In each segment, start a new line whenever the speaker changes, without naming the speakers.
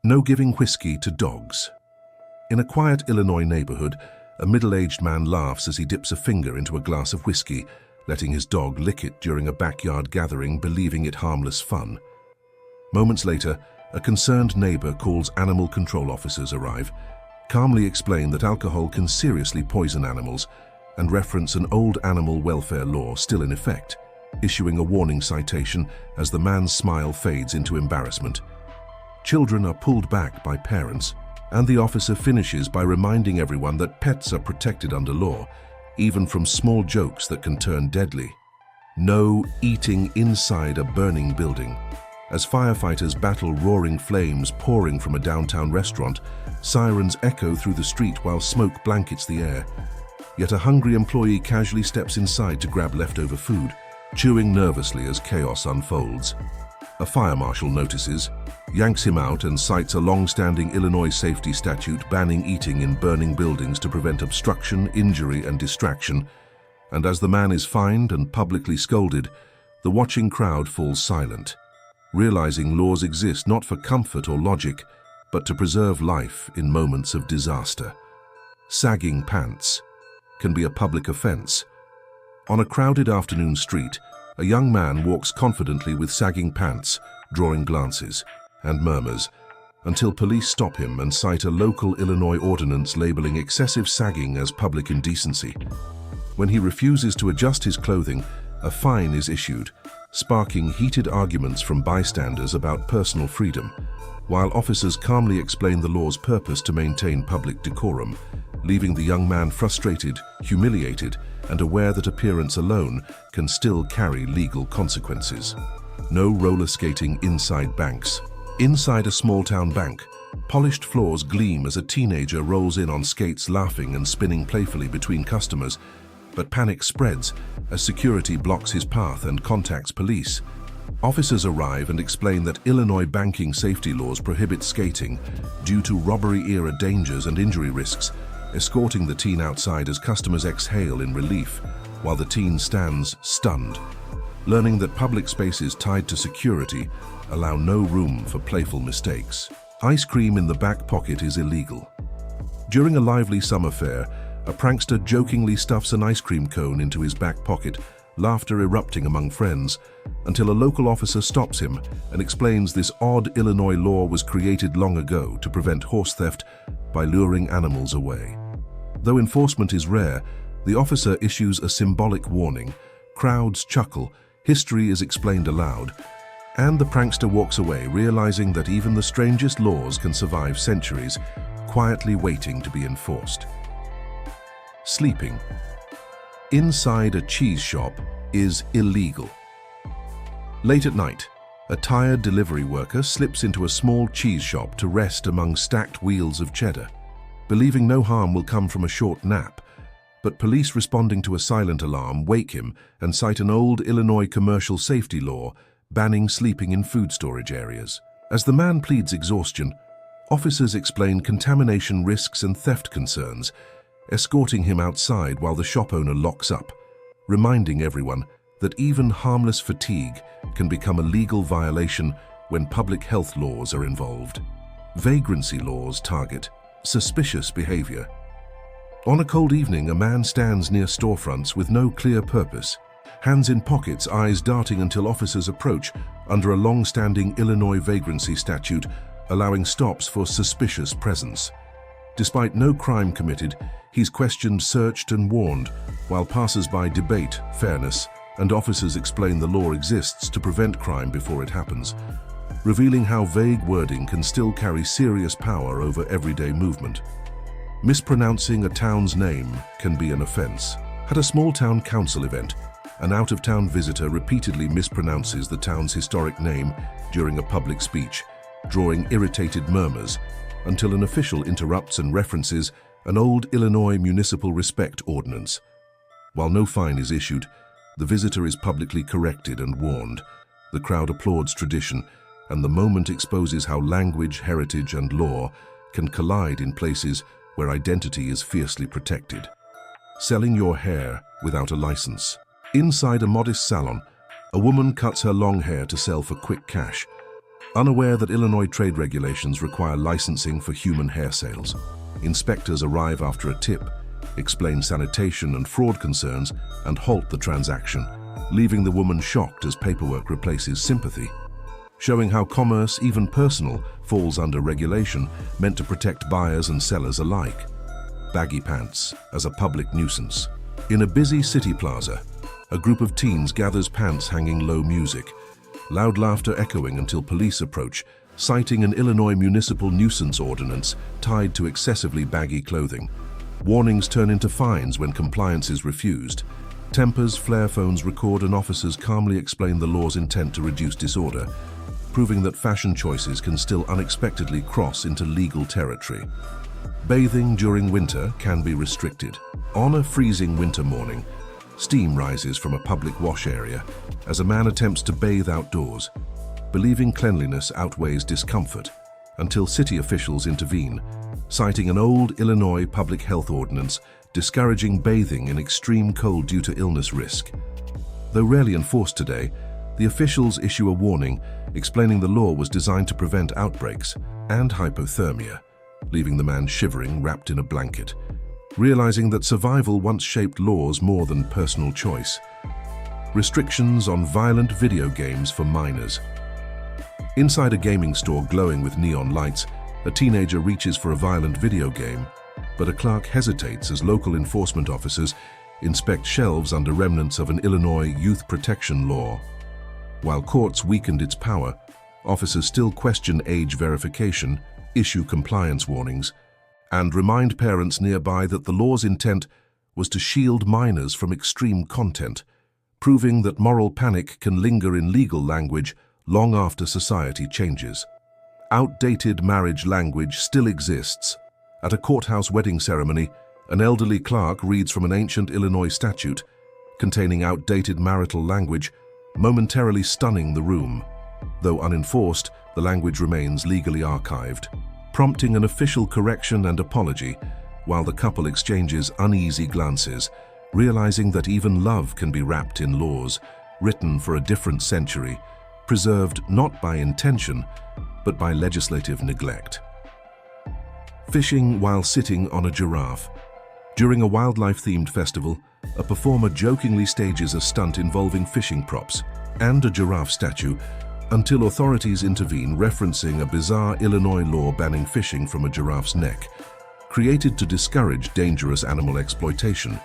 No giving whiskey to dogs. In a quiet Illinois neighborhood, a middle-aged man laughs as he dips a finger into a glass of whiskey, letting his dog lick it during a backyard gathering, believing it harmless fun. Moments later, a concerned neighbor calls animal control officers arrive, calmly explain that alcohol can seriously poison animals, and reference an old animal welfare law still in effect, issuing a warning citation as the man's smile fades into embarrassment. Children are pulled back by parents, and the officer finishes by reminding everyone that pets are protected under law, even from small jokes that can turn deadly. No eating inside a burning building. As firefighters battle roaring flames pouring from a downtown restaurant, sirens echo through the street while smoke blankets the air. Yet a hungry employee casually steps inside to grab leftover food, chewing nervously as chaos unfolds. A fire marshal notices, yanks him out, and cites a long-standing Illinois safety statute banning eating in burning buildings to prevent obstruction, injury, and distraction. And as the man is fined and publicly scolded, the watching crowd falls silent, realizing laws exist not for comfort or logic, but to preserve life in moments of disaster. Sagging pants can be a public offense. On a crowded afternoon street, a young man walks confidently with sagging pants, drawing glances and murmurs, until police stop him and cite a local Illinois ordinance labeling excessive sagging as public indecency. When he refuses to adjust his clothing, a fine is issued, sparking heated arguments from bystanders about personal freedom, while officers calmly explain the law's purpose to maintain public decorum, leaving the young man frustrated, humiliated, and aware that appearance alone can still carry legal consequences. No roller skating inside banks. Inside a small-town bank, polished floors gleam as a teenager rolls in on skates, laughing and spinning playfully between customers, but panic spreads as security blocks his path and contacts police. Officers arrive and explain that Illinois banking safety laws prohibit skating due to robbery-era dangers and injury risks, escorting the teen outside as customers exhale in relief, while the teen stands stunned, learning that public spaces tied to security allow no room for playful mistakes. Ice cream in the back pocket is illegal. During a lively summer fair, a prankster jokingly stuffs an ice cream cone into his back pocket, laughter erupting among friends, until a local officer stops him and explains this odd Illinois law was created long ago to prevent horse theft by luring animals away. Though enforcement is rare, the officer issues a symbolic warning, crowds chuckle, history is explained aloud, and the prankster walks away realizing that even the strangest laws can survive centuries, quietly waiting to be enforced. Sleeping inside a cheese shop is illegal. Late at night, a tired delivery worker slips into a small cheese shop to rest among stacked wheels of cheddar, believing no harm will come from a short nap. But police responding to a silent alarm wake him and cite an old Illinois commercial safety law banning sleeping in food storage areas. As the man pleads exhaustion, officers explain contamination risks and theft concerns, escorting him outside while the shop owner locks up, reminding everyone that even harmless fatigue can become a legal violation when public health laws are involved. Vagrancy laws target suspicious behavior. On a cold evening, a man stands near storefronts with no clear purpose, hands in pockets, eyes darting until officers approach under a long-standing Illinois vagrancy statute allowing stops for suspicious presence. Despite no crime committed, he's questioned, searched, and warned, while passers-by debate fairness and officers explain the law exists to prevent crime before it happens, revealing how vague wording can still carry serious power over everyday movement. Mispronouncing a town's name can be an offense. At a small town council event, an out-of-town visitor repeatedly mispronounces the town's historic name during a public speech, drawing irritated murmurs, until an official interrupts and references an old Illinois municipal respect ordinance. While no fine is issued, the visitor is publicly corrected and warned. The crowd applauds tradition, and the moment exposes how language, heritage, and law can collide in places where identity is fiercely protected. Selling your hair without a license. Inside a modest salon, a woman cuts her long hair to sell for quick cash. Unaware that Illinois trade regulations require licensing for human hair sales, inspectors arrive after a tip, explain sanitation and fraud concerns, and halt the transaction, leaving the woman shocked as paperwork replaces sympathy, showing how commerce, even personal, falls under regulation meant to protect buyers and sellers alike. Baggy pants as a public nuisance. In a busy city plaza, a group of teens gathers pants hanging low music, loud laughter echoing until police approach, citing an Illinois municipal nuisance ordinance tied to excessively baggy clothing. Warnings turn into fines when compliance is refused. Tempers, flare phones record, and officers calmly explain the law's intent to reduce disorder, proving that fashion choices can still unexpectedly cross into legal territory. Bathing during winter can be restricted. On a freezing winter morning, steam rises from a public wash area as a man attempts to bathe outdoors, believing cleanliness outweighs discomfort, until city officials intervene, citing an old Illinois public health ordinance discouraging bathing in extreme cold due to illness risk. Though rarely enforced today, the officials issue a warning explaining the law was designed to prevent outbreaks and hypothermia, leaving the man shivering wrapped in a blanket, realizing that survival once shaped laws more than personal choice. Restrictions on violent video games for minors. Inside a gaming store glowing with neon lights, a teenager reaches for a violent video game, but a clerk hesitates as local enforcement officers inspect shelves under remnants of an Illinois youth protection law. While courts weakened its power, officers still question age verification, issue compliance warnings, and remind parents nearby that the law's intent was to shield minors from extreme content, proving that moral panic can linger in legal language long after society changes. Outdated marriage language still exists. At a courthouse wedding ceremony, an elderly clerk reads from an ancient Illinois statute containing outdated marital language, momentarily stunning the room. Though unenforced, the language remains legally archived, prompting an official correction and apology, while the couple exchanges uneasy glances, realizing that even love can be wrapped in laws, written for a different century, preserved not by intention, but by legislative neglect. Fishing while sitting on a giraffe. During a wildlife-themed festival, a performer jokingly stages a stunt involving fishing props and a giraffe statue until authorities intervene, referencing a bizarre Illinois law banning fishing from a giraffe's neck, created to discourage dangerous animal exploitation.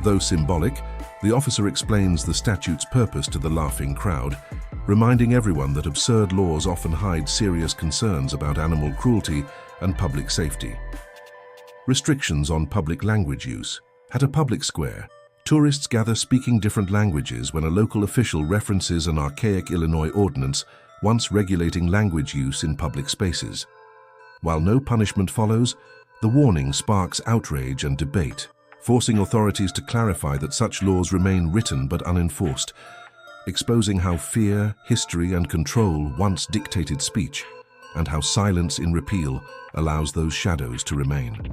Though symbolic, the officer explains the statute's purpose to the laughing crowd, reminding everyone that absurd laws often hide serious concerns about animal cruelty and public safety. Restrictions on public language use. At a public square, tourists gather speaking different languages when a local official references an archaic Illinois ordinance once regulating language use in public spaces. While no punishment follows, the warning sparks outrage and debate, forcing authorities to clarify that such laws remain written but unenforced, exposing how fear, history, and control once dictated speech, and how silence in repeal allows those shadows to remain.